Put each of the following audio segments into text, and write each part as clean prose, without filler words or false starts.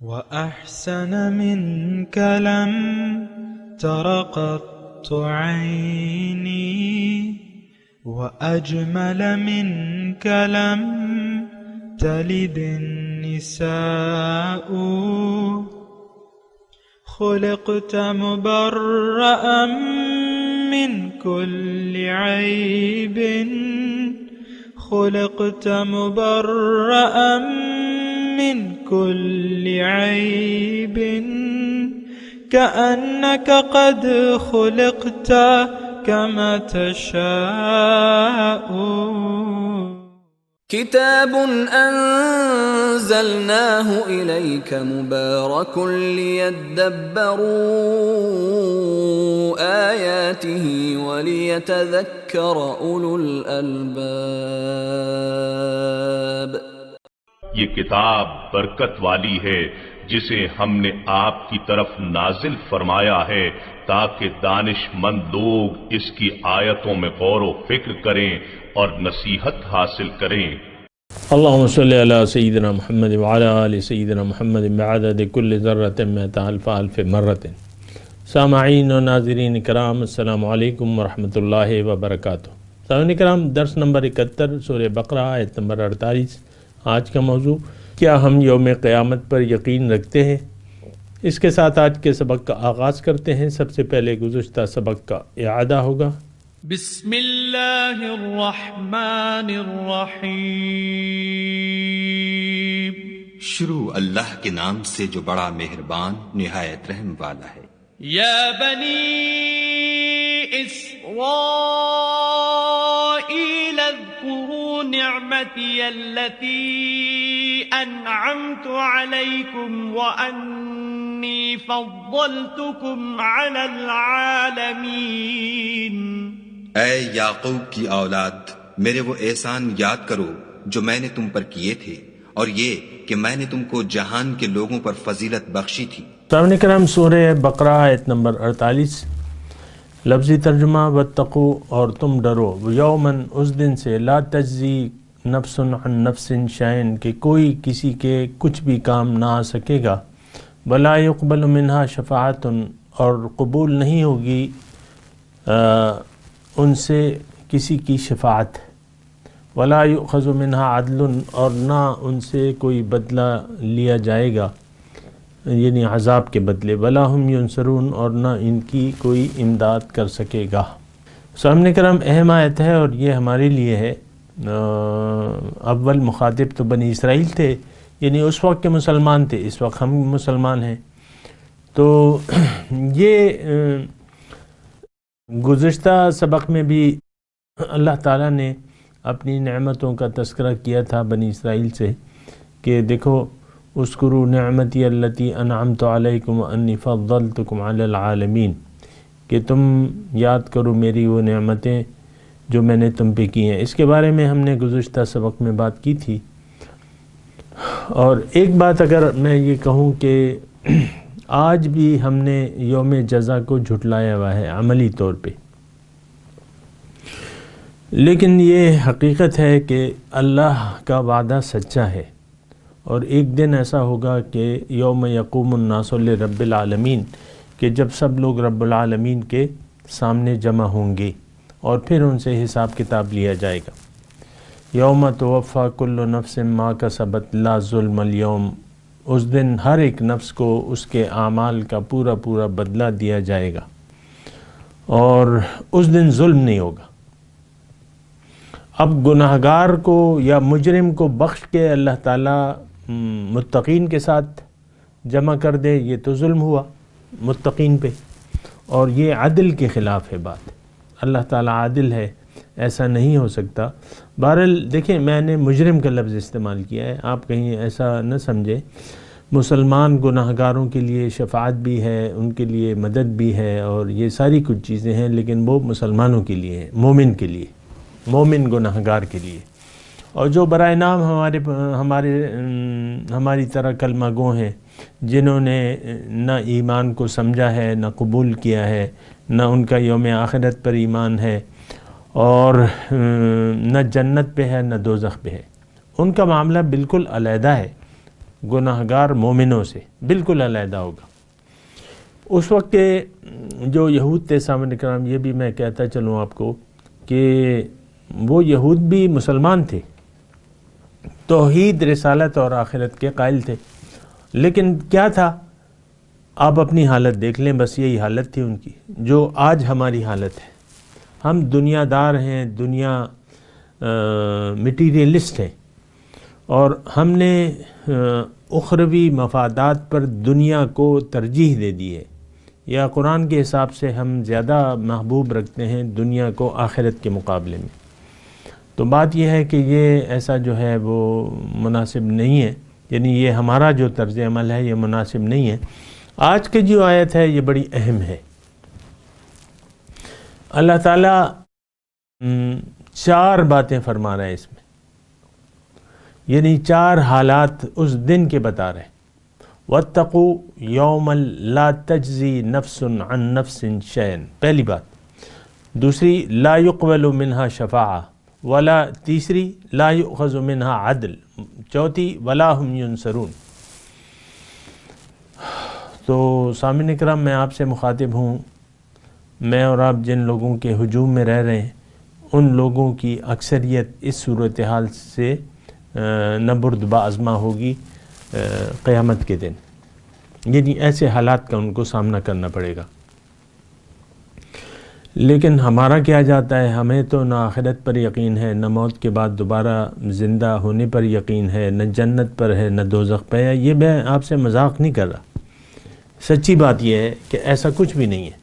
وأحسن منك لم تر قط عيني وأجمل منك لم تلد النساء خلقت مبرأ من كل عيب خلقت مبرأ من كل عيب كأنك قد خلقت كما تشاء كتاب أنزلناه إليك مبارك ليدبروا آياته وليتذكر أولو الألباب. یہ کتاب برکت والی ہے جسے ہم نے آپ کی طرف نازل فرمایا ہے تاکہ دانش مند لوگ اس کی آیتوں میں غور و فکر کریں اور نصیحت حاصل کریں. اللہم صلی علی سیدنا محمد وعلی آل سیدنا محمد بعدد کل ذرۃ مئۃ الف الف مرۃ. سامعین و ناظرین کرام، السلام علیکم ورحمۃ اللہ وبرکاتہ. سامعین کرام، درس نمبر 71 سورہ بقرہ آیت نمبر 48. آج کا موضوع، کیا ہم یوم قیامت پر یقین رکھتے ہیں؟ اس کے ساتھ آج کے سبق کا آغاز کرتے ہیں. سب سے پہلے گزشتہ سبق کا اعادہ ہوگا. بسم اللہ الرحمن الرحیم. شروع اللہ کے نام سے جو بڑا مہربان نہایت رحم والا ہے. یا بنی اسرائیل اذکروا نعمتی التي انعمت علیکم وانی فضلتکم علی العالمین. اے یعقوب کی اولاد، میرے وہ احسان یاد کرو جو میں نے تم پر کیے تھے، اور یہ کہ میں نے تم کو جہان کے لوگوں پر فضیلت بخشی تھی. سامعین کرام، سورہ بقرہ آیت نمبر 48. لفظی ترجمہ: واتقو، اور تم ڈرو، یومن، اس دن سے، لا تجزی نفس عن نفس شیئا، کہ کوئی کسی کے کچھ بھی کام نہ آ سکے گا، ولا یقبل منہا شفاعت، اور قبول نہیں ہوگی ان سے کسی کی شفاعت، ولا یؤخذ منہا عدل، اور نہ ان سے کوئی بدلہ لیا جائے گا، یعنی عذاب کے بدلے، ولا ہم ینصرون، اور نہ ان کی کوئی امداد کر سکے گا. سامنے کرام، اہم آیت ہے اور یہ ہمارے لیے ہے. اول مخاطب تو بنی اسرائیل تھے، یعنی اس وقت کے مسلمان تھے، اس وقت ہم مسلمان ہیں. تو یہ گزشتہ سبق میں بھی اللہ تعالیٰ نے اپنی نعمتوں کا تذکرہ کیا تھا بنی اسرائیل سے کہ دیکھو، اذکروا نعمتی التی انعمت علیکم وانی فضلتکم علی العالمین، کہ تم یاد کرو میری وہ نعمتیں جو میں نے تم پہ کی ہیں. اس کے بارے میں ہم نے گزشتہ سبق میں بات کی تھی. اور ایک بات اگر میں یہ کہوں کہ آج بھی ہم نے یوم جزا کو جھٹلایا ہوا ہے عملی طور پہ، لیکن یہ حقیقت ہے کہ اللہ کا وعدہ سچا ہے، اور ایک دن ایسا ہوگا کہ یوم یقوم الناس لرب العالمین، کہ جب سب لوگ رب العالمین کے سامنے جمع ہوں گے اور پھر ان سے حساب کتاب لیا جائے گا. یوم توفی کل نفس ما کسبت لا ظلم اليوم، اس دن ہر ایک نفس کو اس کے اعمال کا پورا پورا بدلہ دیا جائے گا، اور اس دن ظلم نہیں ہوگا. اب گناہگار کو یا مجرم کو بخش کے اللہ تعالیٰ متقین کے ساتھ جمع کر دے، یہ تو ظلم ہوا متقین پہ، اور یہ عدل کے خلاف ہے بات. اللہ تعالیٰ عادل ہے، ایسا نہیں ہو سکتا. بہرحال دیکھیں، میں نے مجرم کا لفظ استعمال کیا ہے، آپ کہیں ایسا نہ سمجھیں. مسلمان گناہگاروں کے لیے شفاعت بھی ہے، ان کے لیے مدد بھی ہے، اور یہ ساری کچھ چیزیں ہیں، لیکن وہ مسلمانوں کے لیے ہے، مومن کے لیے، مومن گناہگار کے لیے. اور جو برائے نام ہماری طرح کلمہ گو ہیں، جنہوں نے نہ ایمان کو سمجھا ہے، نہ قبول کیا ہے، نہ ان کا یوم آخرت پر ایمان ہے، اور نہ جنت پہ ہے نہ دوزخ پہ ہے، ان کا معاملہ بالکل علیحدہ ہے. گناہگار مومنوں سے بالکل علیحدہ ہوگا۔ اس وقت کے جو یہود تھے سامعین کرام، یہ بھی میں کہتا چلوں آپ کو کہ وہ یہود بھی مسلمان تھے، توحید، رسالت اور آخرت کے قائل تھے، لیکن کیا تھا، آپ اپنی حالت دیکھ لیں، بس یہی حالت تھی ان کی جو آج ہماری حالت ہے۔ ہم دنیا دار ہیں، دنیا مٹیریلسٹ ہیں، اور ہم نے اخروی مفادات پر دنیا کو ترجیح دے دی ہے، یا قرآن کے حساب سے ہم زیادہ محبوب رکھتے ہیں دنیا کو آخرت کے مقابلے میں۔ تو بات یہ ہے کہ یہ ایسا جو ہے وہ مناسب نہیں ہے، یعنی یہ ہمارا جو طرز عمل ہے یہ مناسب نہیں ہے۔ آج کی جو آیت ہے یہ بڑی اہم ہے۔ اللہ تعالیٰ 4 باتیں فرما رہے ہیں اس میں، یعنی 4 حالات اس دن کے بتا رہے ہیں۔ وَاتَّقُوا يَوْمًا لَا تَجْزِي نَفْسٌ عَن نَفْسٍ شَيْئًا، پہلی بات۔ دوسری، لا يُقْبَلُ مِنْهَا شَفَاعَةٌ، ولا تیسری، لا يُؤْخَذُ مِنْهَا عَدْلٌ، چوتھی، وَلَا هُمْ يُنصَرُونَ۔ تو سامعین اکرام، میں آپ سے مخاطب ہوں، میں اور آپ جن لوگوں کے ہجوم میں رہ رہے ہیں، ان لوگوں کی اکثریت اس صورتحال سے نہ برد بازمہ ہوگی قیامت کے دن، یعنی ایسے حالات کا ان کو سامنا کرنا پڑے گا۔ لیکن ہمارا کیا جاتا ہے، ہمیں تو نہ آخرت پر یقین ہے، نہ موت کے بعد دوبارہ زندہ ہونے پر یقین ہے، نہ جنت پر ہے، نہ دوزخ پہ ہے۔ یہ میں آپ سے مذاق نہیں کر رہا، سچی بات یہ ہے کہ ایسا کچھ بھی نہیں ہے،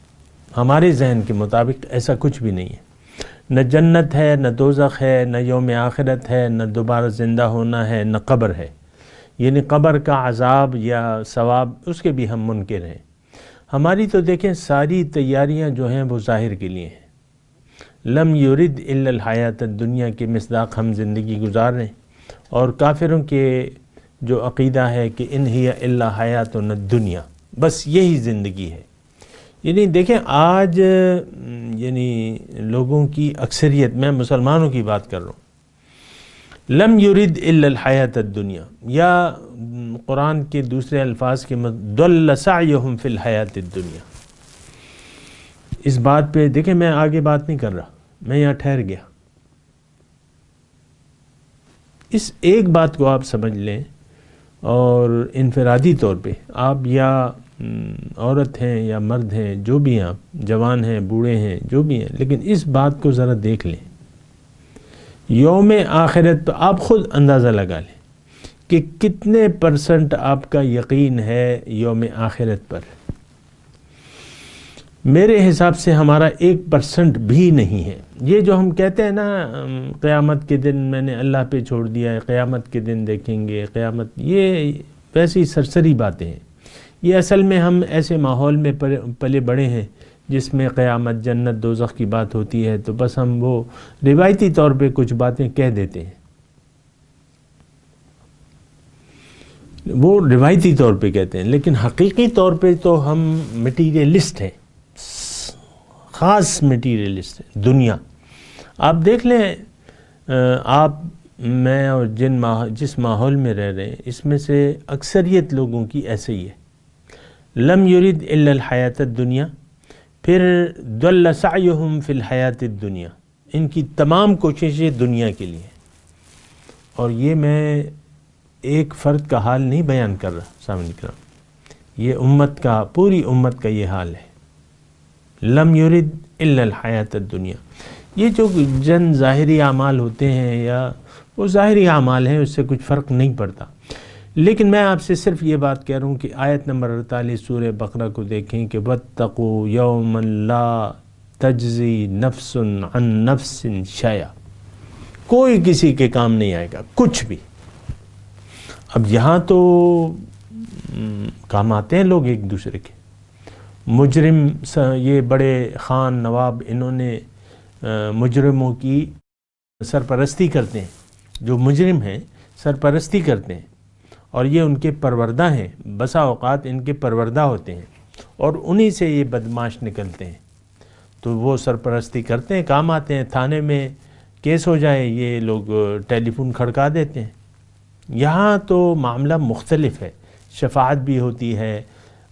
ہمارے ذہن کے مطابق ایسا کچھ بھی نہیں ہے۔ نہ جنت ہے، نہ دوزخ ہے، نہ یوم آخرت ہے، نہ دوبارہ زندہ ہونا ہے، نہ قبر ہے، یعنی قبر کا عذاب یا ثواب اس کے بھی ہم منکر ہیں۔ ہماری تو دیکھیں ساری تیاریاں جو ہیں وہ ظاہر کے لیے ہیں، لم یرد الا الحیات الدنیا کے مصداق ہم زندگی گزار رہے ہیں، اور کافروں کے جو عقیدہ ہے کہ ان ہی الا حیاتنا الدنیا، بس یہی زندگی ہے۔ یعنی دیکھیں آج یعنی لوگوں کی اکثریت، میں مسلمانوں کی بات کر رہا ہوں، لم یرد الا الحیات الدنیا، یا قرآن کے دوسرے الفاظ کے ضل سعیہم فی الحیات الدنیا۔ اس بات پہ دیکھیں میں آگے بات نہیں کر رہا، میں یہاں ٹھہر گیا۔ اس ایک بات کو آپ سمجھ لیں، اور انفرادی طور پہ آپ یا عورت ہیں یا مرد ہیں، جو بھی ہیں آپ، جوان ہیں، بوڑھے ہیں، جو بھی ہیں، لیکن اس بات کو ذرا دیکھ لیں، یوم آخرت تو آپ خود اندازہ لگا لیں کہ کتنے % آپ کا یقین ہے یوم آخرت پر۔ میرے حساب سے ہمارا 1% بھی نہیں ہے۔ یہ جو ہم کہتے ہیں نا قیامت کے دن میں نے اللہ پہ چھوڑ دیا ہے، قیامت کے دن دیکھیں گے قیامت، یہ ویسی سرسری باتیں ہیں۔ یہ اصل میں ہم ایسے ماحول میں پلے بڑے ہیں جس میں قیامت، جنت، دوزخ کی بات ہوتی ہے، تو بس ہم وہ روایتی طور پہ کچھ باتیں کہہ دیتے ہیں، وہ روایتی طور پہ کہتے ہیں، لیکن حقیقی طور پہ تو ہم مٹیریلسٹ ہیں، خاص مٹیریلسٹ ہیں۔ دنیا آپ دیکھ لیں، آپ، میں اور جس ماحول میں رہ رہے ہیں، اس میں سے اکثریت لوگوں کی ایسے ہی ہے، لم یرد الا الحیات الدنیا، پھر ضل سعیہم فی الحیات الدنیا، ان کی تمام کوششیں دنیا کے لیے۔ اور یہ میں ایک فرد کا حال نہیں بیان کر رہا سامنے کرام، یہ امت کا، پوری امت کا یہ حال ہے، لم یرد الا الحیات الدنیا۔ یہ جو ظاہری اعمال ہوتے ہیں، یا وہ ظاہری اعمال ہیں، اس سے کچھ فرق نہیں پڑتا، لیکن میں آپ سے صرف یہ بات کہہ رہا ہوں کہ آیت نمبر 48 سورہ بقرہ کو دیکھیں کہ وَاتَّقُوا يَوْمًا لَا تَجْزِي نَفْسٌ عَن نَفْسٍ شَيْئًا، کوئی کسی کے کام نہیں آئے گا کچھ بھی۔ اب یہاں تو کام آتے ہیں لوگ ایک دوسرے کے، مجرم، یہ بڑے خان نواب، انہوں نے مجرموں کی سرپرستی کرتے ہیں، جو مجرم ہیں سرپرستی کرتے ہیں، اور یہ ان کے پروردہ ہیں، بسا اوقات ان کے پروردہ ہوتے ہیں، اور انہی سے یہ بدماش نکلتے ہیں، تو وہ سرپرستی کرتے ہیں، کام آتے ہیں۔ تھانے میں کیس ہو جائے، یہ لوگ ٹیلی فون کھڑکا دیتے ہیں، یہاں تو معاملہ مختلف ہے، شفاعت بھی ہوتی ہے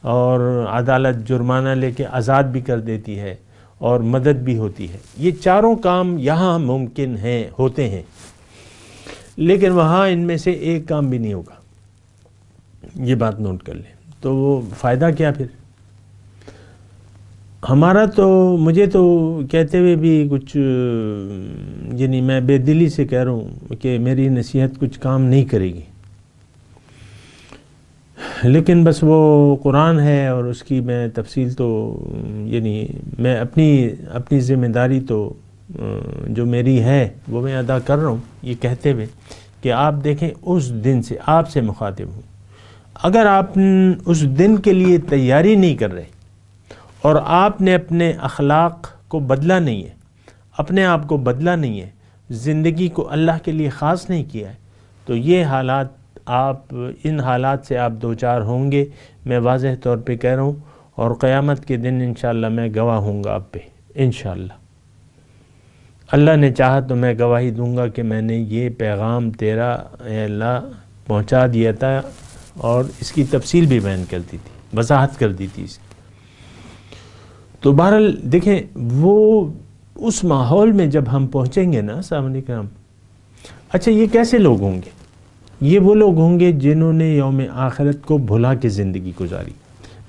اور عدالت جرمانہ لے کے آزاد بھی کر دیتی ہے اور مدد بھی ہوتی ہے. یہ چاروں کام یہاں ممکن ہیں، ہوتے ہیں، لیکن وہاں ان میں سے ایک کام بھی نہیں ہوگا. یہ بات نوٹ کر لیں. تو وہ فائدہ کیا پھر ہمارا؟ تو مجھے تو کہتے ہوئے بھی کچھ یعنی میں بے دلی سے کہہ رہا ہوں کہ میری نصیحت کچھ کام نہیں کرے گی، لیکن بس وہ قرآن ہے اور اس کی میں تفصیل تو یعنی میں اپنی ذمہ داری تو جو میری ہے وہ میں ادا کر رہا ہوں، یہ کہتے ہوئے کہ آپ دیکھیں اس دن سے آپ سے مخاطب ہوں. اگر آپ اس دن کے لیے تیاری نہیں کر رہے اور آپ نے اپنے اخلاق کو بدلا نہیں ہے، اپنے آپ کو بدلا نہیں ہے، زندگی کو اللہ کے لیے خاص نہیں کیا ہے، تو یہ حالات ان حالات سے آپ دوچار ہوں گے. میں واضح طور پہ کہہ رہا ہوں، اور قیامت کے دن انشاءاللہ میں گواہ ہوں گا آپ پہ انشاءاللہ. اللہ نے چاہا تو میں گواہی دوں گا کہ میں نے یہ پیغام تیرا اے اللہ پہنچا دیا تھا، اور اس کی تفصیل بھی بیان کر دی تھی، وضاحت کر دی تھی اس کی. تو بہرحال دیکھیں وہ اس ماحول میں جب ہم پہنچیں گے نا سامنے کرام، اچھا یہ کیسے لوگ ہوں گے؟ یہ وہ لوگ ہوں گے جنہوں نے یوم آخرت کو بھلا کے زندگی گزاری.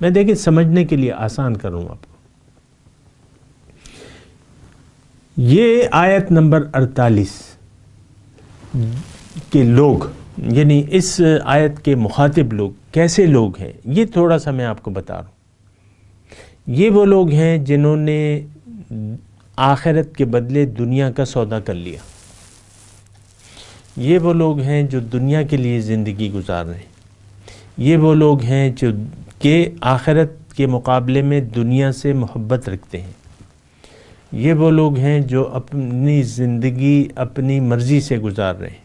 میں دیکھیں سمجھنے کے لیے آسان کروں آپ کو. یہ آیت نمبر 48 کے لوگ، یعنی اس آیت کے مخاطب لوگ کیسے لوگ ہیں، یہ تھوڑا سا میں آپ کو بتا رہا ہوں. یہ وہ لوگ ہیں جنہوں نے آخرت کے بدلے دنیا کا سودا کر لیا. یہ وہ لوگ ہیں جو دنیا کے لیے زندگی گزار رہے ہیں. یہ وہ لوگ ہیں جو کہ آخرت کے مقابلے میں دنیا سے محبت رکھتے ہیں. یہ وہ لوگ ہیں جو اپنی زندگی اپنی مرضی سے گزار رہے ہیں.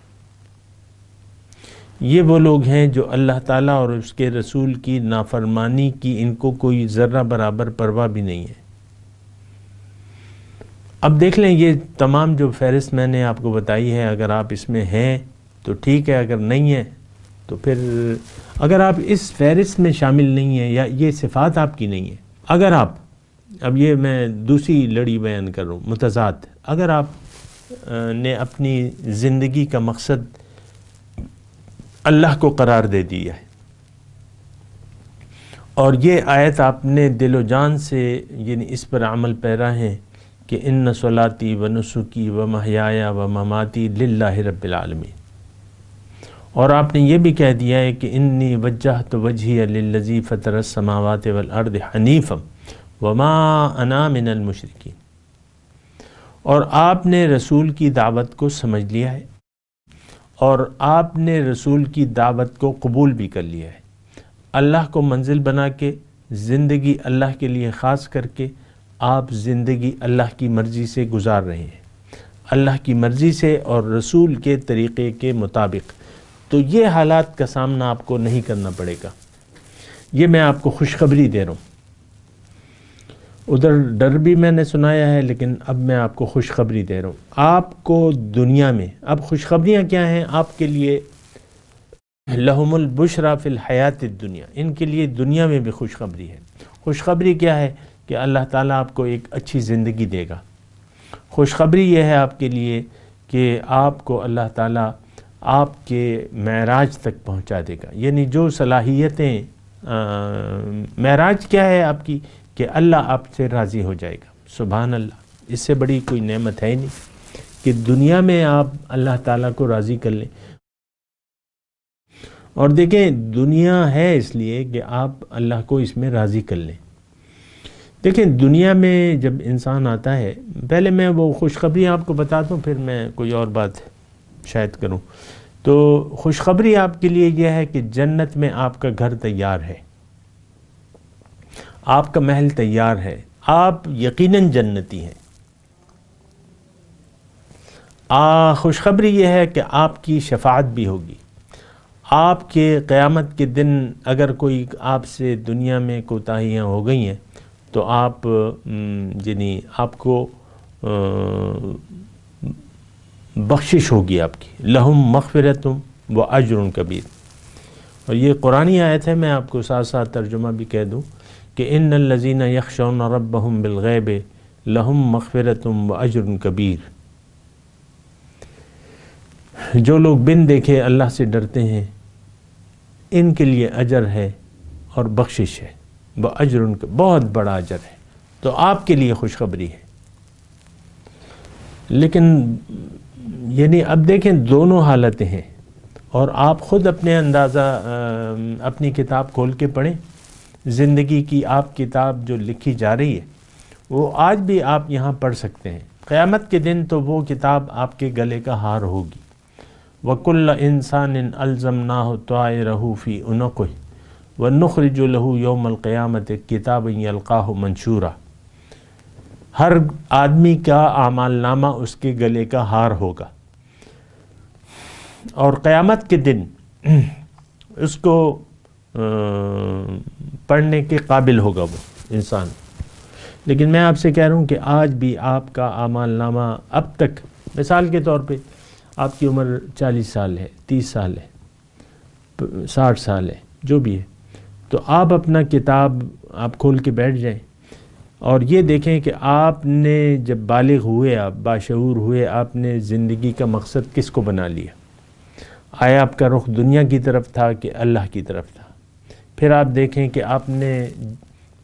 یہ وہ لوگ ہیں جو اللہ تعالیٰ اور اس کے رسول کی نافرمانی کی ان کو کوئی ذرہ برابر پرواہ بھی نہیں ہے. اب دیکھ لیں یہ تمام جو فہرست میں نے آپ کو بتائی ہے، اگر آپ اس میں ہیں تو ٹھیک ہے، اگر نہیں ہے تو پھر اگر آپ اس فہرست میں شامل نہیں ہیں یا یہ صفات آپ کی نہیں ہیں، اگر آپ، اب یہ میں دوسری لڑی بیان کر رہا ہوں متضاد، اگر آپ نے اپنی زندگی کا مقصد اللہ کو قرار دے دیا ہے اور یہ آیت آپ نے دل و جان سے یعنی اس پر عمل پیرا ہیں کہ ان صلاتی و نسکی و محیایا و مماتی للہ رب العالمین، اور آپ نے یہ بھی کہہ دیا ہے کہ انی وجہت وجہی للذی فطر السماوات والارض حنیفا وما انا من المشرکین، اور آپ نے رسول کی دعوت کو سمجھ لیا ہے اور آپ نے رسول کی دعوت کو قبول بھی کر لیا ہے. اللہ کو منزل بنا کے زندگی اللہ کے لیے خاص کر کے آپ زندگی اللہ کی مرضی سے گزار رہے ہیں، اللہ کی مرضی سے اور رسول کے طریقے کے مطابق. تو یہ حالات کا سامنا آپ کو نہیں کرنا پڑے گا. یہ میں آپ کو خوشخبری دے رہا ہوں. ادھر ڈر بھی میں نے سنایا ہے، لیکن اب میں آپ کو خوشخبری دے رہا ہوں. آپ کو دنیا میں اب خوشخبریاں کیا ہیں آپ کے لیے؟ لہم البشرا فی الحیات الدنیا، ان کے لیے دنیا میں بھی خوشخبری ہے. خوشخبری کیا ہے؟ کہ اللہ تعالیٰ آپ کو ایک اچھی زندگی دے گا. خوشخبری یہ ہے آپ کے لیے کہ آپ کو اللہ تعالیٰ آپ کے معراج تک پہنچا دے گا. یعنی جو صلاحیتیں معراج کیا ہے آپ کی؟ کہ اللہ آپ سے راضی ہو جائے گا. سبحان اللہ، اس سے بڑی کوئی نعمت ہے ہی نہیں کہ دنیا میں آپ اللہ تعالیٰ کو راضی کر لیں. اور دیکھیں دنیا ہے اس لیے کہ آپ اللہ کو اس میں راضی کر لیں. دیکھیں دنیا میں جب انسان آتا ہے، پہلے میں وہ خوشخبری آپ کو بتاتا ہوں، پھر میں کوئی اور بات شاید کروں. تو خوشخبری آپ کے لیے یہ ہے کہ جنت میں آپ کا گھر تیار ہے، آپ کا محل تیار ہے، آپ یقیناً جنتی ہیں. خوشخبری یہ ہے کہ آپ کی شفاعت بھی ہوگی. آپ کے قیامت کے دن اگر کوئی آپ سے دنیا میں کوتاہیاں ہو گئی ہیں تو آپ یعنی آپ کو بخشش ہوگی آپ کی. لہم مغفرت وَأَجْرٌ کبیر۔ اور یہ قرآنی آیت ہے، میں آپ کو ساتھ ساتھ ترجمہ بھی کہہ دوں کہ ان الذین یخشون ربہم بالغیب لہم مغفرۃ وَأَجْرٌ کبیر۔ جو لوگ بن دیکھے اللہ سے ڈرتے ہیں ان کے لیے اجر ہے اور بخشش ہے، وَأَجْرٌ بہت بڑا اجر ہے، تو آپ کے لیے خوشخبری ہے۔ لیکن یعنی اب دیکھیں دونوں حالتیں ہیں، اور آپ خود اپنے اندازہ اپنی کتاب کھول کے پڑھیں، زندگی کی آپ کتاب جو لکھی جا رہی ہے وہ آج بھی آپ یہاں پڑھ سکتے ہیں۔ قیامت کے دن تو وہ کتاب آپ کے گلے کا ہار ہوگی۔ وَكُلَّ إِنسَانٍ أَلْزَمْنَاهُ طَائِرَهُ فِي عُنُقِهِ وَنُخْرِجُ لَهُ يَوْمَ الْقِيَامَةِ كِتَابًا يَلْقَاهُ مَنشُورًا۔ ہر آدمی کا اعمال نامہ اس کے گلے کا ہار ہوگا، اور قیامت کے دن اس کو پڑھنے کے قابل ہوگا وہ انسان۔ لیکن میں آپ سے کہہ رہا ہوں کہ آج بھی آپ کا اعمال نامہ اب تک، مثال کے طور پہ آپ کی عمر 40 سال ہے، 30 سال ہے، 60 سال ہے، جو بھی ہے، تو آپ اپنا کتاب آپ کھول کے بیٹھ جائیں اور یہ دیکھیں کہ آپ نے جب بالغ ہوئے، آپ باشعور ہوئے، آپ نے زندگی کا مقصد کس کو بنا لیا؟ آیا آپ کا رخ دنیا کی طرف تھا کہ اللہ کی طرف تھا؟ پھر آپ دیکھیں کہ آپ نے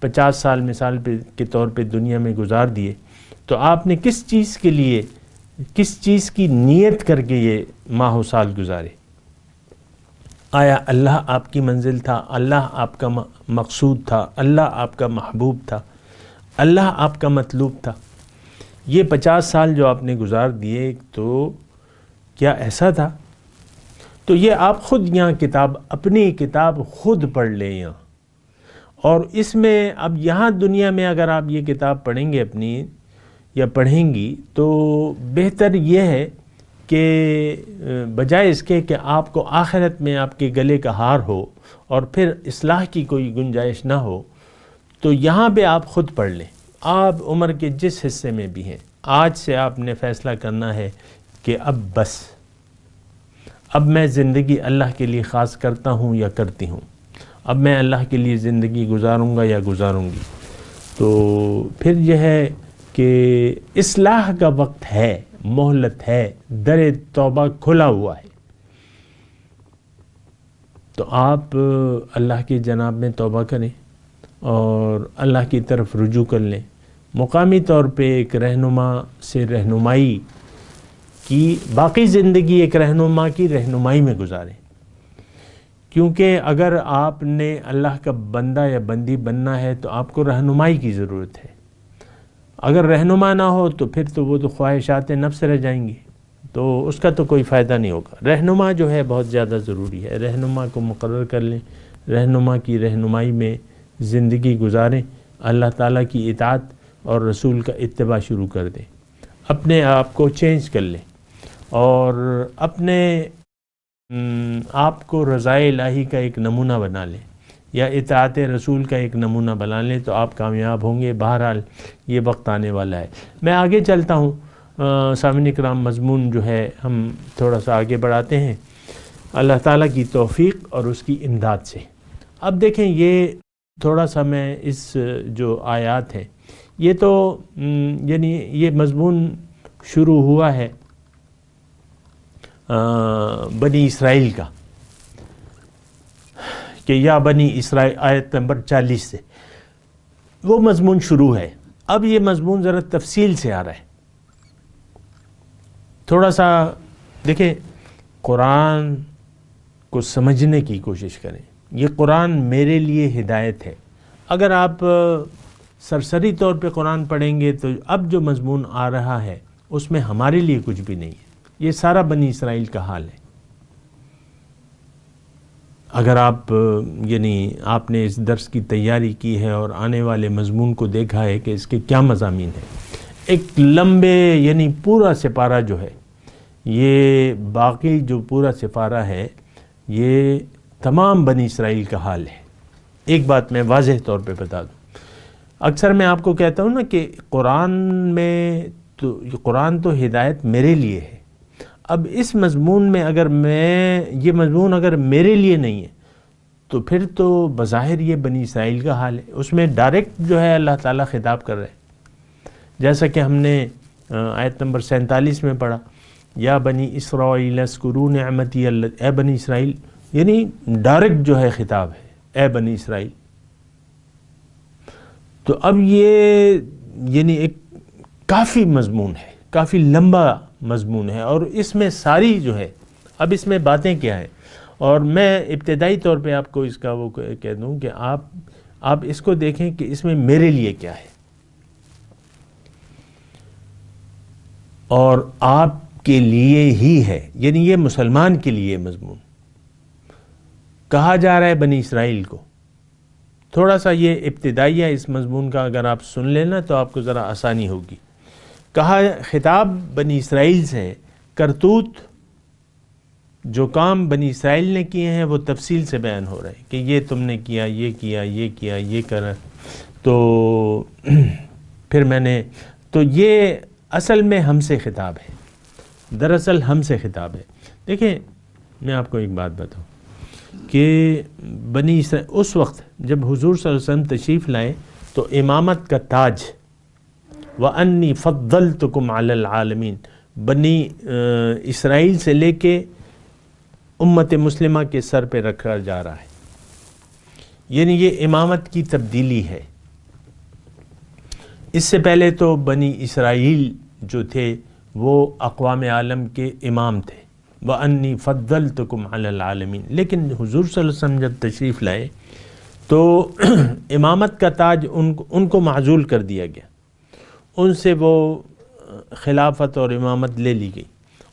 50 سال مثال کے طور پہ دنیا میں گزار دیے، تو آپ نے کس چیز کے لیے، کس چیز کی نیت کر کے یہ ماہ و سال گزارے؟ آیا اللہ آپ کی منزل تھا؟ اللہ آپ کا مقصود تھا؟ اللہ آپ کا محبوب تھا؟ اللہ آپ کا مطلوب تھا؟ یہ 50 سال جو آپ نے گزار دیے، تو کیا ایسا تھا؟ تو یہ آپ خود یہاں کتاب، اپنی کتاب خود پڑھ لیں یہاں، اور اس میں اب یہاں دنیا میں اگر آپ یہ کتاب پڑھیں گے اپنی یا پڑھیں گی، تو بہتر یہ ہے کہ بجائے اس کے کہ آپ کو آخرت میں آپ کے گلے کا ہار ہو اور پھر اصلاح کی کوئی گنجائش نہ ہو، تو یہاں پہ آپ خود پڑھ لیں۔ آپ عمر کے جس حصے میں بھی ہیں، آج سے آپ نے فیصلہ کرنا ہے کہ اب بس، اب میں زندگی اللہ کے لیے خاص کرتا ہوں یا کرتی ہوں، اب میں اللہ کے لیے زندگی گزاروں گا یا گزاروں گی۔ تو پھر یہ ہے کہ اصلاح کا وقت ہے، مہلت ہے، در توبہ کھلا ہوا ہے۔ تو آپ اللہ کی جناب میں توبہ کریں اور اللہ کی طرف رجوع کر لیں۔ مقامی طور پہ ایک رہنما سے رہنمائی کی، باقی زندگی ایک رہنما کی رہنمائی میں گزاریں، کیونکہ اگر آپ نے اللہ کا بندہ یا بندی بننا ہے تو آپ کو رہنمائی کی ضرورت ہے۔ اگر رہنما نہ ہو تو پھر تو وہ تو خواہشات نفس رہ جائیں گی، تو اس کا تو کوئی فائدہ نہیں ہوگا۔ رہنما جو ہے بہت زیادہ ضروری ہے، رہنما کو مقرر کر لیں، رہنما کی رہنمائی میں زندگی گزاریں، اللہ تعالیٰ کی اطاعت اور رسول کا اتباع شروع کر دیں، اپنے آپ کو چینج کر لیں اور اپنے آپ کو رضائے الہی کا ایک نمونہ بنا لیں یا اطاعت رسول کا ایک نمونہ بنا لیں، تو آپ کامیاب ہوں گے۔ بہرحال یہ وقت آنے والا ہے۔ میں آگے چلتا ہوں، سامعین کرام، مضمون جو ہے ہم تھوڑا سا آگے بڑھاتے ہیں اللہ تعالیٰ کی توفیق اور اس کی امداد سے۔ اب دیکھیں، یہ تھوڑا سا میں اس جو آیات ہیں، یہ تو یعنی یہ مضمون شروع ہوا ہے بنی اسرائیل کا، کہ یا بنی اسرائیل، آیت نمبر 40 سے وہ مضمون شروع ہے۔ اب یہ مضمون ذرا تفصیل سے آ رہا ہے۔ تھوڑا سا دیکھیں، قرآن کو سمجھنے کی کوشش کریں۔ یہ قرآن میرے لیے ہدایت ہے۔ اگر آپ سرسری طور پہ قرآن پڑھیں گے تو اب جو مضمون آ رہا ہے اس میں ہمارے لیے کچھ بھی نہیں ہے، یہ سارا بنی اسرائیل کا حال ہے۔ اگر آپ یعنی آپ نے اس درس کی تیاری کی ہے اور آنے والے مضمون کو دیکھا ہے کہ اس کے کیا مضامین ہیں، ایک لمبے یعنی پورا سپارہ جو ہے، یہ باقی جو پورا سپارہ ہے یہ تمام بنی اسرائیل کا حال ہے۔ ایک بات میں واضح طور پہ بتا دوں، اکثر میں آپ کو کہتا ہوں نا کہ قرآن تو ہدایت میرے لیے ہے۔ اب اس مضمون میں اگر یہ مضمون اگر میرے لیے نہیں ہے تو پھر تو بظاہر یہ بنی اسرائیل کا حال ہے. اس میں ڈائریکٹ جو ہے اللہ تعالیٰ خطاب کر رہے ہیں، جیسا کہ ہم نے آیت نمبر 47 میں پڑھا، یا بنی اسرائیل اذکروا نعمتی اے بنی اسرائیل، یعنی ڈائریکٹ جو ہے خطاب ہے، اے بنی اسرائیل. تو اب یہ یعنی ایک کافی مضمون ہے، کافی لمبا مضمون ہے، اور اس میں ساری جو ہے، اب اس میں باتیں کیا ہیں، اور میں ابتدائی طور پہ آپ کو اس کا وہ کہہ دوں کہ آپ اس کو دیکھیں کہ اس میں میرے لیے کیا ہے اور آپ کے لیے ہی ہے. یعنی یہ مسلمان کے لیے مضمون کہا جا رہا ہے بنی اسرائیل کو. تھوڑا سا یہ ابتدائیہ اس مضمون کا اگر آپ سن لینا تو آپ کو ذرا آسانی ہوگی. کہا خطاب بنی اسرائیل سے ہے، کرتوت جو کام بنی اسرائیل نے کیے ہیں وہ تفصیل سے بیان ہو رہے ہیں کہ یہ تم نے کیا، یہ کیا، یہ کیا، یہ کرا. تو پھر تو یہ اصل میں ہم سے خطاب ہے، دراصل ہم سے خطاب ہے. دیکھیں میں آپ کو ایک بات بتاؤں کہ بنی اسرائیل اس وقت جب حضور صلی اللہ علیہ وسلم تشریف لائے تو امامت کا تاج وَأَنِّي فَضَّلْتُكُمْ عَلَى الْعَالَمِينَ بنی اسرائیل سے لے کے امت مسلمہ کے سر پہ رکھا جا رہا ہے. یعنی یہ امامت کی تبدیلی ہے. اس سے پہلے تو بنی اسرائیل جو تھے وہ اقوام عالم کے امام تھے، وَأَنِّي فَضَّلْتُكُمْ عَلَى الْعَالَمِينَ. لیکن حضور صلی اللہ علیہ وسلم جب تشریف لائے تو امامت کا تاج ان کو معزول کر دیا گیا، ان سے وہ خلافت اور امامت لے لی گئی،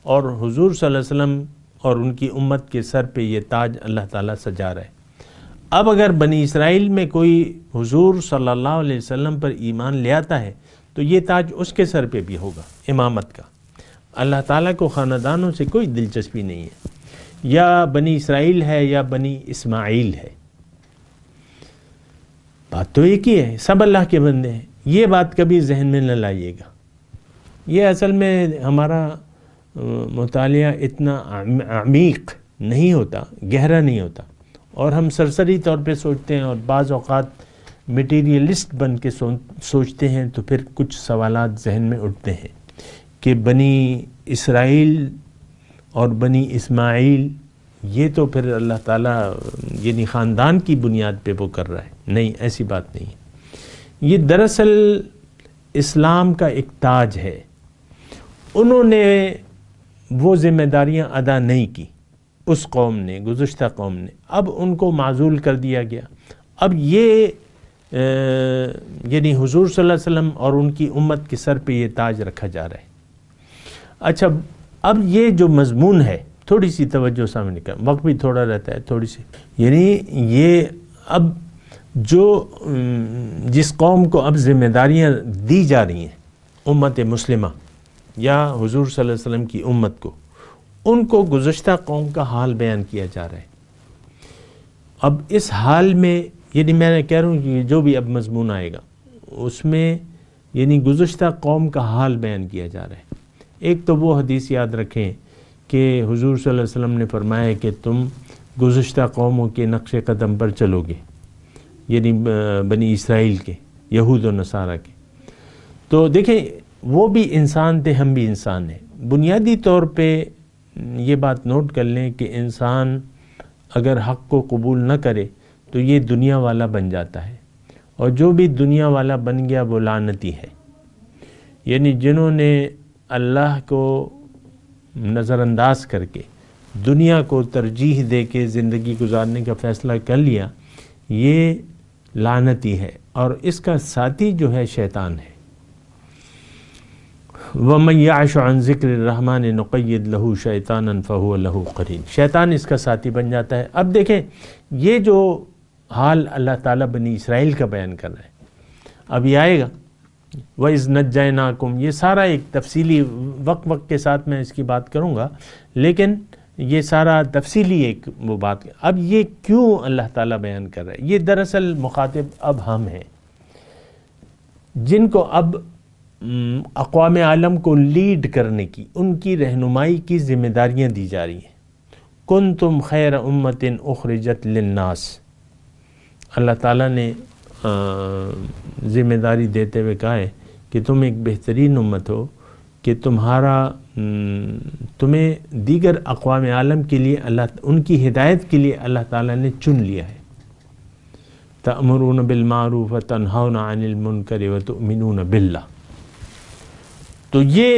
اور حضور صلی اللہ علیہ وسلم اور ان کی امت کے سر پہ یہ تاج اللہ تعالیٰ سجا رہا ہے. اب اگر بنی اسرائیل میں کوئی حضور صلی اللہ علیہ وسلم پر ایمان لے آتا ہے تو یہ تاج اس کے سر پہ بھی ہوگا امامت کا. اللہ تعالیٰ کو خاندانوں سے کوئی دلچسپی نہیں ہے، یا بنی اسرائیل ہے یا بنی اسماعیل ہے، بات تو ایک ہی ہے، سب اللہ کے بندے ہیں. یہ بات کبھی ذہن میں نہ لائیے گا. یہ اصل میں ہمارا مطالعہ اتنا عمیق نہیں ہوتا، گہرا نہیں ہوتا، اور ہم سرسری طور پہ سوچتے ہیں، اور بعض اوقات میٹیریلسٹ بن کے سوچتے ہیں، تو پھر کچھ سوالات ذہن میں اٹھتے ہیں کہ بنی اسرائیل اور بنی اسماعیل یہ تو پھر اللہ تعالیٰ یعنی خاندان کی بنیاد پہ وہ کر رہا ہے. نہیں، ایسی بات نہیں ہے. یہ دراصل اسلام کا ایک تاج ہے. انہوں نے وہ ذمہ داریاں ادا نہیں کی، اس قوم نے، گزشتہ قوم نے، اب ان کو معزول کر دیا گیا. اب یہ یعنی حضور صلی اللہ علیہ وسلم اور ان کی امت کے سر پہ یہ تاج رکھا جا رہا ہے. اچھا، اب یہ جو مضمون ہے، تھوڑی سی توجہ سامنے کا، وقت بھی تھوڑا رہتا ہے، تھوڑی سی، یعنی یہ اب جو جس قوم کو اب ذمہ داریاں دی جا رہی ہیں، امت مسلمہ یا حضور صلی اللہ علیہ وسلم کی امت کو، ان کو گزشتہ قوم کا حال بیان کیا جا رہا ہے. اب اس حال میں یعنی میں کہہ رہا ہوں کہ جو بھی اب مضمون آئے گا اس میں یعنی گزشتہ قوم کا حال بیان کیا جا رہا ہے. ایک تو وہ حدیث یاد رکھیں کہ حضور صلی اللہ علیہ وسلم نے فرمایا کہ تم گزشتہ قوموں کے نقش قدم پر چلو گے، یعنی بنی اسرائیل کے، یہود و نصارہ کے. تو دیکھیں وہ بھی انسان تھے، ہم بھی انسان ہیں. بنیادی طور پہ یہ بات نوٹ کر لیں کہ انسان اگر حق کو قبول نہ کرے تو یہ دنیا والا بن جاتا ہے، اور جو بھی دنیا والا بن گیا وہ لعنتی ہے. یعنی جنہوں نے اللہ کو نظر انداز کر کے دنیا کو ترجیح دے کے زندگی گزارنے کا فیصلہ کر لیا، یہ لعنتی ہے، اور اس کا ساتھی جو ہے شیطان ہے. وَمَنْ يَعْشُ عَنْ ذِكْرِ الرَّحْمَنِ نُقَيِّدْ لَهُ شَيْطَانًا فَهُوَ لَهُ قَرِينٌ. شیطان اس کا ساتھی بن جاتا ہے. اب دیکھیں یہ جو حال اللہ تعالیٰ بنی اسرائیل کا بیان کر رہا ہے، اب یہ آئے گا وَإِذْ نَجَّيْنَاكُمْ، یہ سارا ایک تفصیلی وقت کے ساتھ میں اس کی بات کروں گا، لیکن یہ سارا تفصیلی ایک وہ بات. اب یہ کیوں اللہ تعالیٰ بیان کر رہا ہے؟ یہ دراصل مخاطب اب ہم ہیں، جن کو اب اقوام عالم کو لیڈ کرنے کی، ان کی رہنمائی کی ذمہ داریاں دی جا رہی ہیں۔ کنتم خیر امت اخرجت للناس، اللہ تعالیٰ نے ذمہ داری دیتے ہوئے کہا ہے کہ تم ایک بہترین امت ہو، کہ تمہیں دیگر اقوام عالم کے لیے ان کی ہدایت کے لیے اللہ تعالیٰ نے چن لیا ہے۔ تأمرون بالمعروف وتنہون عن المنکر وتؤمنون باللہ۔ تو یہ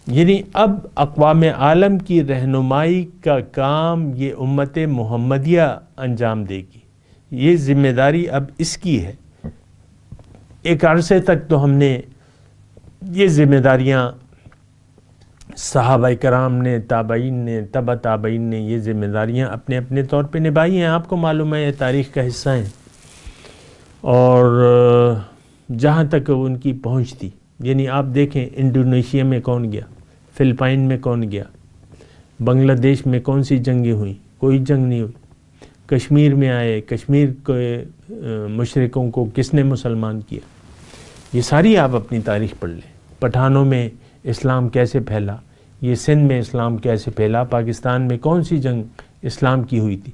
یعنی اب اقوام عالم کی رہنمائی کا کام یہ امت محمدیہ انجام دے گی، یہ ذمہ داری اب اس کی ہے۔ ایک عرصے تک تو ہم نے یہ ذمہ داریاں صحابہ کرام نے، تابعین نے، تبع تابعین نے یہ ذمہ داریاں اپنے اپنے طور پہ نبھائی ہیں۔ آپ کو معلوم ہے یہ تاریخ کا حصہ ہیں، اور جہاں تک ان کی پہنچ تھی، یعنی آپ دیکھیں انڈونیشیا میں کون گیا، فلپائن میں کون گیا، بنگلہ دیش میں کون سی جنگیں ہوئیں، کوئی جنگ نہیں ہوئی۔ کشمیر میں آئے، کشمیر کے مشرکوں کو کس نے مسلمان کیا، یہ ساری آپ اپنی تاریخ پڑھ لیں۔ پٹھانوں میں اسلام کیسے پھیلا، یہ سندھ میں اسلام کیسے پھیلا، پاکستان میں کون سی جنگ اسلام کی ہوئی تھی،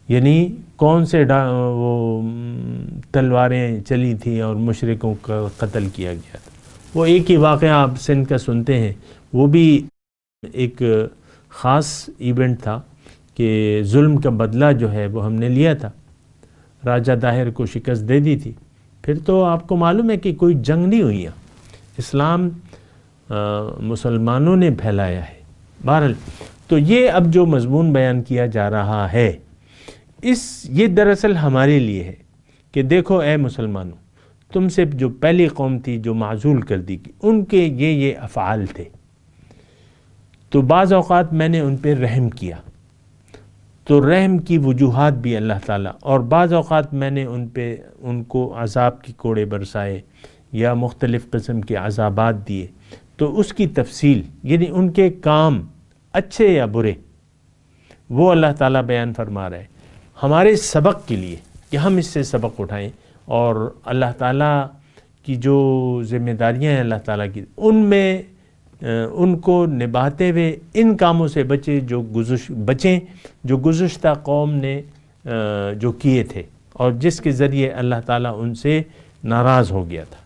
یعنی کون سے وہ تلواریں چلی تھیں اور مشرکوں کا قتل کیا گیا تھا۔ وہ ایک ہی واقعہ آپ سندھ کا سنتے ہیں، وہ بھی ایک خاص ایونٹ تھا کہ ظلم کا بدلہ جو ہے وہ ہم نے لیا تھا، راجہ داہر کو شکست دے دی تھی۔ پھر تو آپ کو معلوم ہے کہ کوئی جنگ نہیں ہوئی ہے، اسلام مسلمانوں نے پھیلایا ہے۔ بہرحال تو یہ اب جو مضمون بیان کیا جا رہا ہے، یہ دراصل ہمارے لیے ہے کہ دیکھو اے مسلمانوں، تم سے جو پہلی قوم تھی جو معزول کر دی گئی، ان کے یہ افعال تھے، تو بعض اوقات میں نے ان پہ رحم کیا، تو رحم کی وجوہات بھی اللہ تعالیٰ، اور بعض اوقات میں نے ان کو عذاب کی کوڑے برسائے یا مختلف قسم کے عذابات دیے، تو اس کی تفصیل یعنی ان کے کام اچھے یا برے وہ اللہ تعالیٰ بیان فرما رہا ہے ہمارے سبق کے لیے، کہ ہم اس سے سبق اٹھائیں، اور اللہ تعالیٰ کی جو ذمہ داریاں ہیں اللہ تعالیٰ کی، ان میں ان کو نبھاتے ہوئے ان کاموں سے بچیں جو گزشتہ قوم نے جو کیے تھے، اور جس کے ذریعے اللہ تعالیٰ ان سے ناراض ہو گیا تھا۔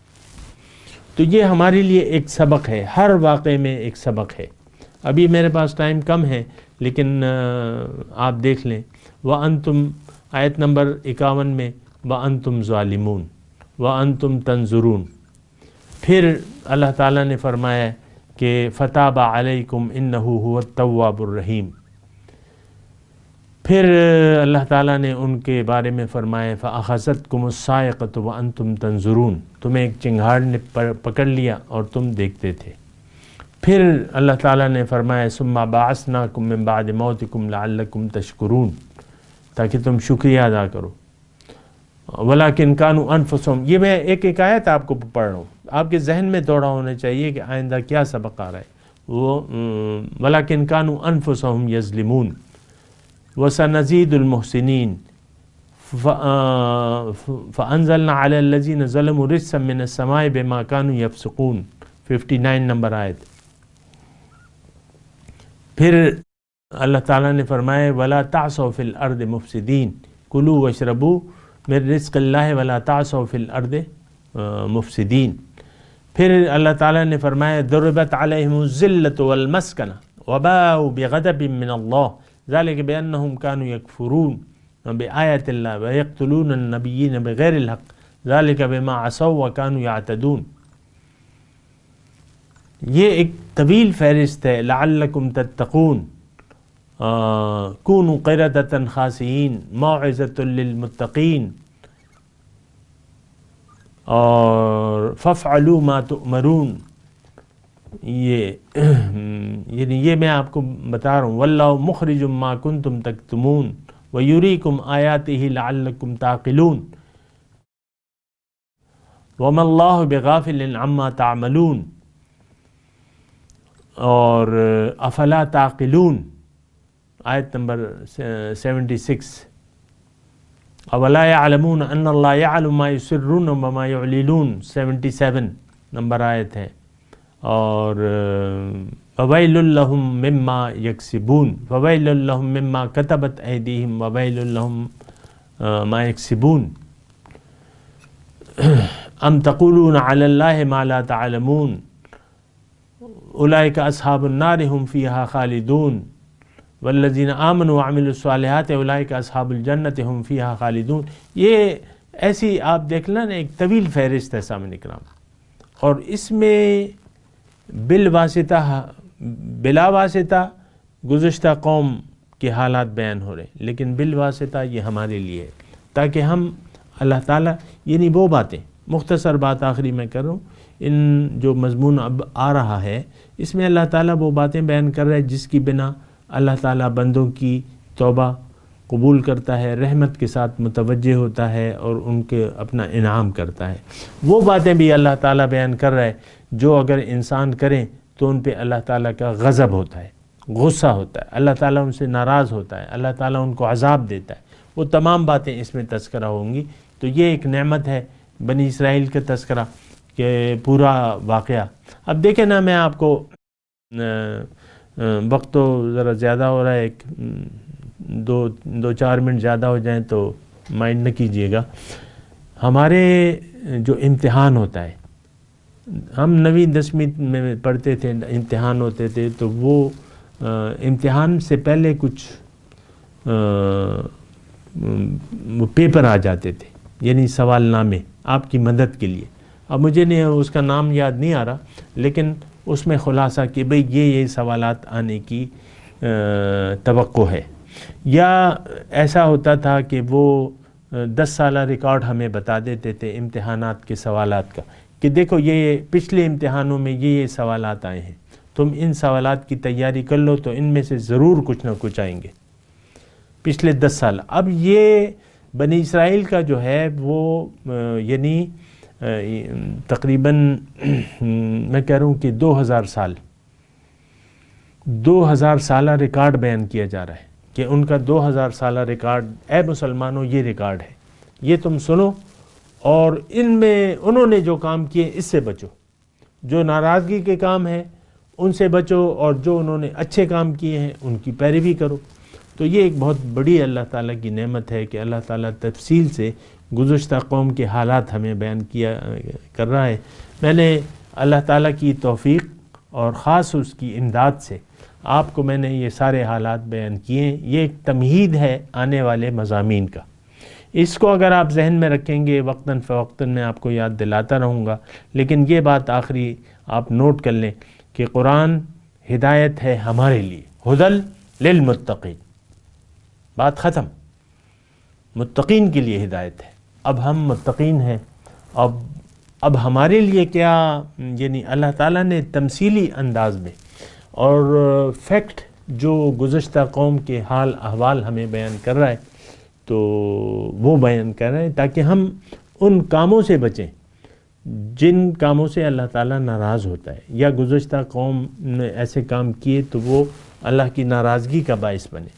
تو یہ ہمارے لیے ایک سبق ہے، ہر واقعے میں ایک سبق ہے۔ ابھی میرے پاس ٹائم کم ہے، لیکن آپ دیکھ لیں، وَأَنْتُمْ آیت نمبر 51 میں وَأَنْتُمْ ظَالِمُونَ وَأَنْتُمْ تَنْظُرُونَ، پھر اللہ تعالیٰ نے فرمایا کہ فَتَابَ عَلَيْكُمْ إِنَّهُ هُوَ التَّوَّابُ الرَّحِيمُ، پھر اللہ تعالیٰ نے ان کے بارے میں فرمایا فَأَخَذَتْكُمُ الصَّاعِقَةُ وَأَنْتُمْ تَنْظُرُونَ، تمہیں ایک چنگھاڑ نے پکڑ لیا اور تم دیکھتے تھے۔ پھر اللہ تعالیٰ نے فرمایا ثُمَّ بَعَثْنَاكُم مِّن بَعْدِ مَوْتِكُمْ لَعَلَّكُمْ تَشْكُرُونَ، تاکہ تم شکریہ ادا کرو۔ وَلَكِنْ كَانُوا أَنفُسَهُمْ، یہ میں ایک آیت آپ کو پڑھ رہا ہوں، آپ کے ذہن میں دوڑا ہونا چاہیے کہ آئندہ کیا سبق آ رہا ہے۔ وہ وَلَكِنْ كَانُوا أَنفُسَهُمْ يَظْلِمُونَ وَسَنَزِيدُ الْمُحْسِنِينَ فَأَنزَلْنَا عَلَى الَّذِينَ ظَلَمُوا رِجْزًا مِّنَ السَّمَاءِ بِمَا كَانُوا يَفْسُقُونَ، 59 نمبر آیت۔ پھر اللہ تعالیٰ نے فرمایا وَلَا تَعْصَوْا فِي الْأَرْضِ مُفْسِدِينَ كُلُوا وَاشْرَبُوا مِن رِزْقِ اللَّهِ وَلَا تَعْصَوْا فِي الْأَرْضِ مُفْسِدِينَ۔ پھر اللہ تعالیٰ نے فرمایا ضُرِبَتْ عَلَيْهِمُ الذِّلَّةُ وَالْمَسْكَنَةُ وَبَاءُوا بِغَضَبٍ مِّنَ اللَّهِ ذَلِكَ بِأَنَّهُمْ كَانُوا يَكْفُرُونَ بِآيَاتِ اللَّهِ وَيَقْتُلُونَ النَّبِيِّينَ بِغَيْرِ الْحَقِّ ذَلِكَ بِمَا عَصَوْا وَكَانُوا يَعْتَدُونَ۔ یہ ایک طویل فہرست ہے، لعلکم تتقون، کونوا قردۃ خاسئین، موعظۃ للمتقین، اور فافعلوا ما تؤمرون۔ یعنی یہ میں آپ کو بتا رہا ہوں واللہ مخرج ما کنتم تکتمون ویریکم آیاتہ لعلکم تعقلون وما اللہ بغافل عما تعملون، اور افلا تعقلون آیت نمبر 76، اولا يعلمون ان اللہ يعلم ما يسرون وما يعلنون 77۔ نمبر آیت ہے، اور فویل لہم مما یکسبون، فویل لہم مما کتبت ایدیہم وویل لہم ما یکسبون، ام تقولون علی اللہ ما لا تعلمون، اولئک اصحاب النار ہم فیہا خالدون، والذین آمنوا وعملوا الصالحات اولئک اصحاب الجنت ہم فیہا خالدون۔ یہ ایسی آپ دیکھ لیں نا، ایک طویل فہرست ہے سامعین کرام، اور اس میں بلا واسطہ گزشتہ قوم کے حالات بیان ہو رہے ہیں، لیکن بالواسطہ یہ ہمارے لیے ہے، تاکہ ہم اللہ تعالیٰ، یعنی وہ باتیں، مختصر بات آخری میں کر رہا ہوں، ان جو مضمون اب آ رہا ہے اس میں اللہ تعالیٰ وہ باتیں بیان کر رہا ہے جس کی بنا اللہ تعالیٰ بندوں کی توبہ قبول کرتا ہے، رحمت کے ساتھ متوجہ ہوتا ہے اور ان کے اپنا انعام کرتا ہے۔ وہ باتیں بھی اللہ تعالیٰ بیان کر رہا ہے جو اگر انسان کریں تو ان پہ اللہ تعالیٰ کا غضب ہوتا ہے، غصہ ہوتا ہے، اللہ تعالیٰ ان سے ناراض ہوتا ہے، اللہ تعالیٰ ان کو عذاب دیتا ہے۔ وہ تمام باتیں اس میں تذکرہ ہوں گی۔ تو یہ ایک نعمت ہے بنی اسرائیل کا تذکرہ کہ پورا واقعہ۔ اب دیکھیں نا، میں آپ کو وقت تو ذرا زیادہ ہو رہا ہے، ایک دو چار منٹ زیادہ ہو جائیں تو مائنڈ نہ کیجیے گا۔ ہمارے جو امتحان ہوتا ہے، ہم 9ویں 10ویں میں پڑھتے تھے، امتحان ہوتے تھے، تو وہ امتحان سے پہلے کچھ پیپر آ جاتے تھے، یعنی سوال نامے آپ کی مدد کے لیے۔ اب مجھے نہیں اس کا نام یاد نہیں آ رہا، لیکن اس میں خلاصہ کہ بھئی یہ سوالات آنے کی توقع ہے۔ یا ایسا ہوتا تھا کہ وہ 10 سالہ ریکارڈ ہمیں بتا دیتے تھے امتحانات کے سوالات کا، کہ دیکھو یہ پچھلے امتحانوں میں یہ سوالات آئے ہیں، تم ان سوالات کی تیاری کر لو تو ان میں سے ضرور کچھ نہ کچھ آئیں گے، پچھلے 10 سال۔ اب یہ بنی اسرائیل کا جو ہے وہ یعنی تقریباً میں کہہ رہا ہوں کہ 2000 سالہ ریکارڈ بیان کیا جا رہا ہے کہ ان کا 2000 سالہ ریکارڈ، اے مسلمانوں یہ ریکارڈ ہے، یہ تم سنو، اور ان میں انہوں نے جو کام کیے اس سے بچو، جو ناراضگی کے کام ہیں ان سے بچو، اور جو انہوں نے اچھے کام کیے ہیں ان کی پیروی کرو۔ تو یہ ایک بہت بڑی اللہ تعالیٰ کی نعمت ہے کہ اللہ تعالیٰ تفصیل سے گزشتہ قوم کے حالات ہمیں بیان کر رہا ہے۔ میں نے اللہ تعالیٰ کی توفیق اور خاص اس کی امداد سے آپ کو میں نے یہ سارے حالات بیان کیے ہیں۔ یہ ایک تمہید ہے آنے والے مضامین کا، اس کو اگر آپ ذہن میں رکھیں گے وقتاً فوقتاً میں آپ کو یاد دلاتا رہوں گا، لیکن یہ بات آخری آپ نوٹ کر لیں کہ قرآن ہدایت ہے ہمارے لیے، ہدل للمتقین، بات ختم، متقین کے لیے ہدایت ہے۔ اب ہم متقین ہیں، اب ہمارے لیے کیا، یعنی اللہ تعالیٰ نے تمثیلی انداز میں اور فیکٹ جو گزشتہ قوم کے حال احوال ہمیں بیان کر رہا ہے تو وہ بیان کر رہے ہیں تاکہ ہم ان کاموں سے بچیں جن کاموں سے اللہ تعالیٰ ناراض ہوتا ہے، یا گزشتہ قوم نے ایسے کام کیے تو وہ اللہ کی ناراضگی کا باعث بنے۔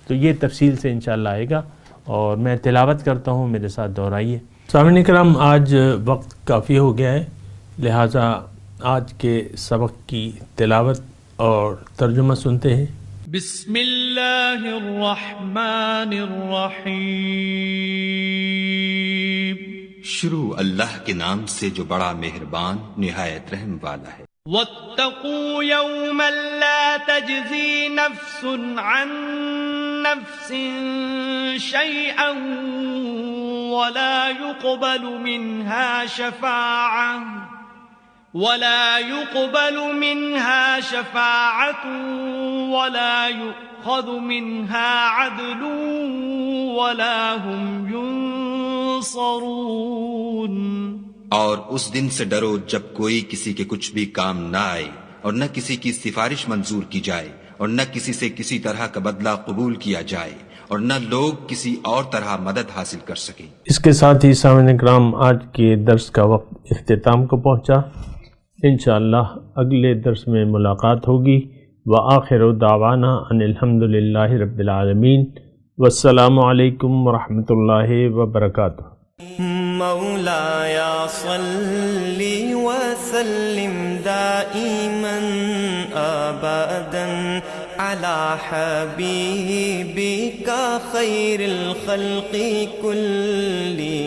تو یہ تفصیل سے انشاءاللہ آئے گا، اور میں تلاوت کرتا ہوں، میرے ساتھ دہرائیے۔ سامعین کرام، آج وقت کافی ہو گیا ہے، لہٰذا آج کے سبق کی تلاوت اور ترجمہ سنتے ہیں۔ بسم اللہ الرحمن الرحیم۔ شروع اللہ کے نام سے جو بڑا مہربان نہایت رحم والا ہے۔ واتقوا یوما لا تجزی نفس عن نفس شیئا ولا يقبل منها شفاعة ولا يؤخذ منها عدل ولا هم ينصرون۔ اور اس دن سے ڈرو جب کوئی کسی کے کچھ بھی کام نہ آئے، اور نہ کسی کی سفارش منظور کی جائے، اور نہ کسی سے کسی طرح کا بدلہ قبول کیا جائے، اور نہ لوگ کسی اور طرح مدد حاصل کر سکیں۔ اس کے ساتھ ہی سامعین کرام آج کے درس کا وقت اختتام کو پہنچا۔ انشاءاللہ اگلے درس میں ملاقات ہوگی۔ وآخر دعوانا ان الحمد للہ رب العالمین، والسلام علیکم ورحمۃ اللہ وبرکاتہ۔ مولاي صل وسلم دائما أبدا على حبيبك خير الخلق كلهم